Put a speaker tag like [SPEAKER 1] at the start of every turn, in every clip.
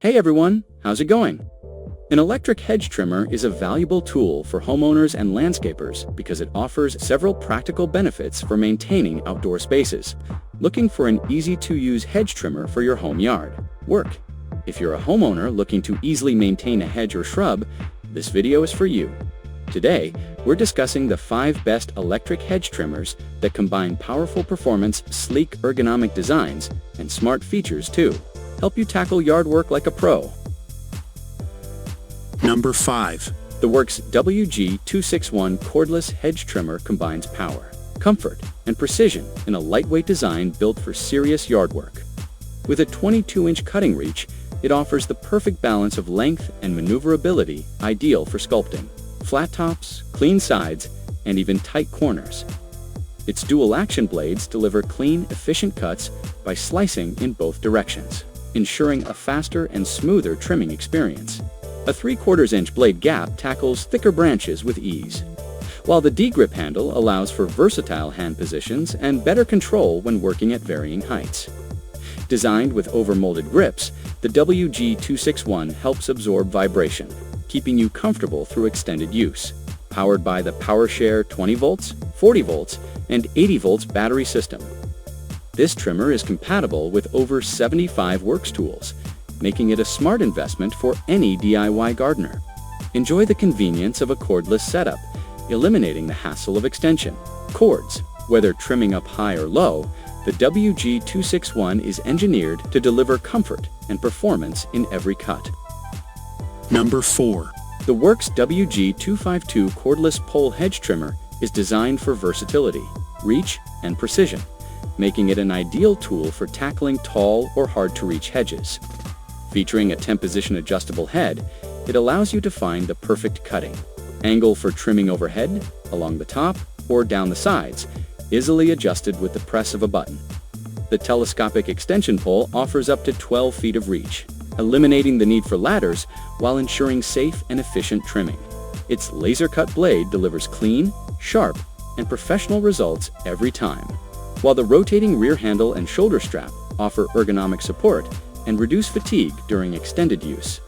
[SPEAKER 1] Hey everyone, how's it going? An electric hedge trimmer is a valuable tool for homeowners and landscapers because it offers several practical benefits for maintaining outdoor spaces. Looking for an easy-to-use hedge trimmer for your home yard? WORX. If you're a homeowner looking to easily maintain a hedge or shrub, this video is for you. Today, we're discussing the 5 best electric hedge trimmers that combine powerful performance, sleek ergonomic designs, and smart features too. Help you tackle yard work like a pro.
[SPEAKER 2] Number 5.
[SPEAKER 1] The WORX WG261 cordless hedge trimmer combines power, comfort, and precision in a lightweight design built for serious yard work. With a 22-inch cutting reach, it offers the perfect balance of length and maneuverability, ideal for sculpting, flat tops, clean sides, and even tight corners. Its dual-action blades deliver clean, efficient cuts by slicing in both directions, ensuring a faster and smoother trimming experience. A 3/4-inch blade gap tackles thicker branches with ease, while the D-grip handle allows for versatile hand positions and better control when working at varying heights. Designed with over-molded grips, the WG261 helps absorb vibration, keeping you comfortable through extended use. Powered by the PowerShare 20 volts, 40 volts, and 80 volts battery system. This trimmer is compatible with over 75 WORX tools, making it a smart investment for any DIY gardener. Enjoy the convenience of a cordless setup, eliminating the hassle of extension cords. Whether trimming up high or low, the WG261 is engineered to deliver comfort and performance in every cut.
[SPEAKER 2] Number 4.
[SPEAKER 1] The WORX WG252 cordless pole hedge trimmer is designed for versatility, reach, and precision, making it an ideal tool for tackling tall or hard-to-reach hedges. Featuring a 10-position adjustable head, it allows you to find the perfect cutting angle for trimming overhead, along the top, or down the sides, easily adjusted with the press of a button. The telescopic extension pole offers up to 12 feet of reach, eliminating the need for ladders while ensuring safe and efficient trimming. Its laser-cut blade delivers clean, sharp, and professional results every time, while the rotating rear handle and shoulder strap offer ergonomic support and reduce fatigue during extended use.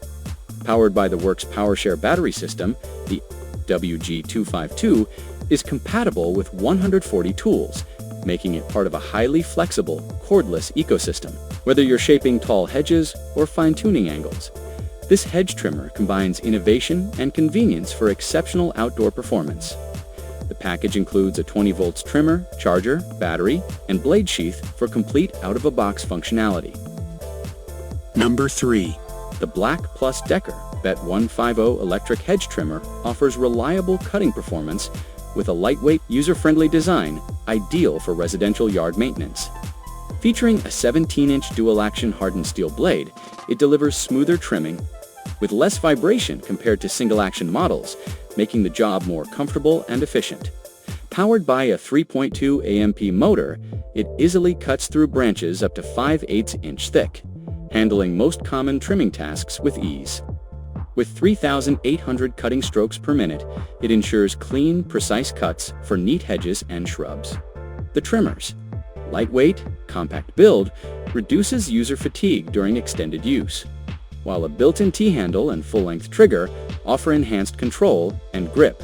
[SPEAKER 1] Powered by the WORX PowerShare battery system, the WG252 is compatible with 140 tools, making it part of a highly flexible, cordless ecosystem. Whether you're shaping tall hedges or fine-tuning angles, this hedge trimmer combines innovation and convenience for exceptional outdoor performance. The package includes a 20 volts trimmer, charger, battery, and blade sheath for complete out-of-the-box functionality.
[SPEAKER 2] Number 3.
[SPEAKER 1] The BLACK+DECKER BEHT150 electric hedge trimmer offers reliable cutting performance with a lightweight, user-friendly design ideal for residential yard maintenance. Featuring a 17-inch dual-action hardened steel blade, it delivers smoother trimming with less vibration compared to single-action models, making the job more comfortable and efficient. Powered by a 3.2 AMP motor, it easily cuts through branches up to 5/8 inch thick, handling most common trimming tasks with ease. With 3,800 cutting strokes per minute, it ensures clean, precise cuts for neat hedges and shrubs. The trimmer's lightweight, compact build reduces user fatigue during extended use, while a built-in T-handle and full-length trigger offer enhanced control and grip.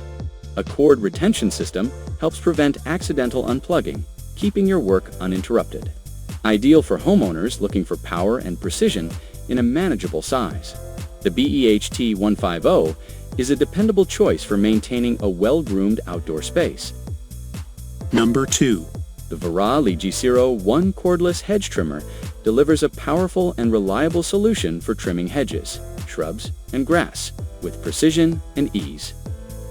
[SPEAKER 1] A cord retention system helps prevent accidental unplugging, keeping your work uninterrupted. Ideal for homeowners looking for power and precision in a manageable size. The BEHT150 is a dependable choice for maintaining a well-groomed outdoor space.
[SPEAKER 2] Number 2.
[SPEAKER 1] The VARAI LIJ-G-01 cordless hedge trimmer delivers a powerful and reliable solution for trimming hedges, shrubs, and grass with precision and ease.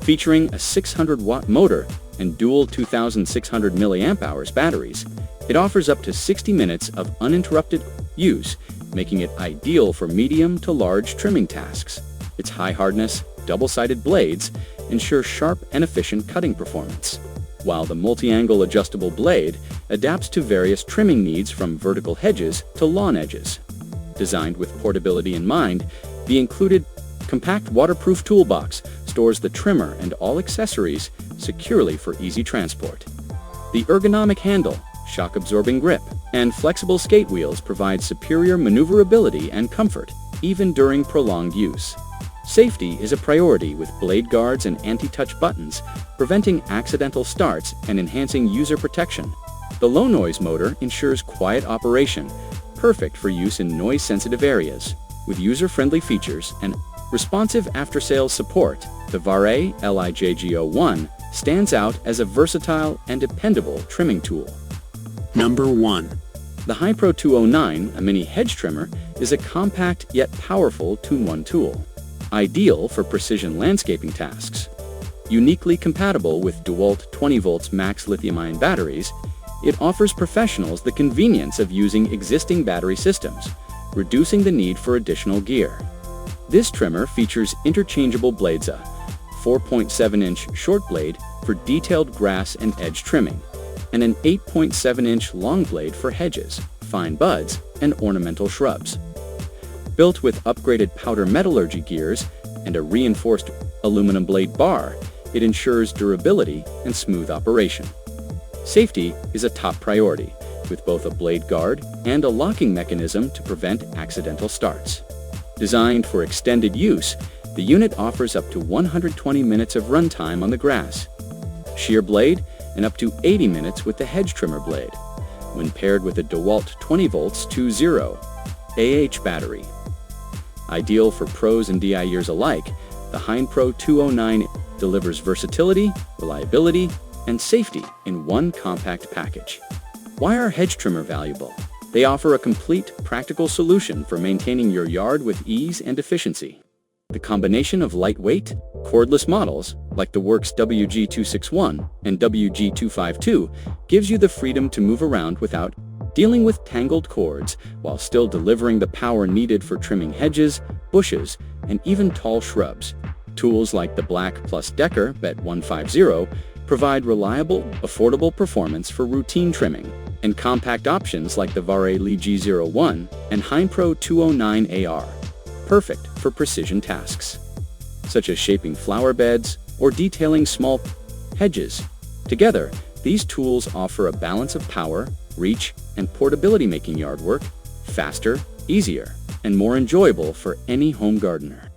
[SPEAKER 1] Featuring a 600-watt motor and dual 2,600 mAh batteries, it offers up to 60 minutes of uninterrupted use, making it ideal for medium to large trimming tasks. Its high hardness, double-sided blades ensure sharp and efficient cutting performance, while the multi-angle adjustable blade adapts to various trimming needs from vertical hedges to lawn edges. Designed with portability in mind, the included compact waterproof toolbox stores the trimmer and all accessories securely for easy transport. The ergonomic handle, shock-absorbing grip, and flexible skate wheels provide superior maneuverability and comfort, even during prolonged use. Safety is a priority with blade guards and anti-touch buttons, preventing accidental starts and enhancing user protection. The low-noise motor ensures quiet operation, perfect for use in noise-sensitive areas. With user-friendly features and responsive after-sales support, the VARAI LI-G-01 stands out as a versatile and dependable trimming tool.
[SPEAKER 2] Number 1.
[SPEAKER 1] The HEINPRO 209, a mini hedge trimmer, is a compact yet powerful 2-in-1 tool, ideal for precision landscaping tasks. Uniquely compatible with DEWALT 20 volts max lithium-ion batteries, it offers professionals the convenience of using existing battery systems, reducing the need for additional gear. This trimmer features interchangeable blades, a 4.7-inch short blade for detailed grass and edge trimming, and an 8.7-inch long blade for hedges, fine buds, and ornamental shrubs. Built with upgraded powder metallurgy gears and a reinforced aluminum blade bar, it ensures durability and smooth operation. Safety is a top priority, with both a blade guard and a locking mechanism to prevent accidental starts. Designed for extended use, the unit offers up to 120 minutes of runtime on the grass, shear blade, and up to 80 minutes with the hedge trimmer blade, when paired with a DEWALT 20 volts 2.0 AH battery. Ideal for pros and DIYers alike, the HEINPRO 209 delivers versatility, reliability, and safety in one compact package. Why are hedge trimmer valuable? They offer a complete, practical solution for maintaining your yard with ease and efficiency. The combination of lightweight, cordless models, like the WORX WG261 and WG252, gives you the freedom to move around without dealing with tangled cords, while still delivering the power needed for trimming hedges, bushes, and even tall shrubs. Tools like the BLACK+DECKER BEHT150 provide reliable, affordable performance for routine trimming, and compact options like the VARAI LIJ-G-01 and HEINPRO 209 AR, perfect for precision tasks, such as shaping flower beds or detailing small hedges. Together, these tools offer a balance of power, reach, and portability, making yard work faster, easier, and more enjoyable for any home gardener.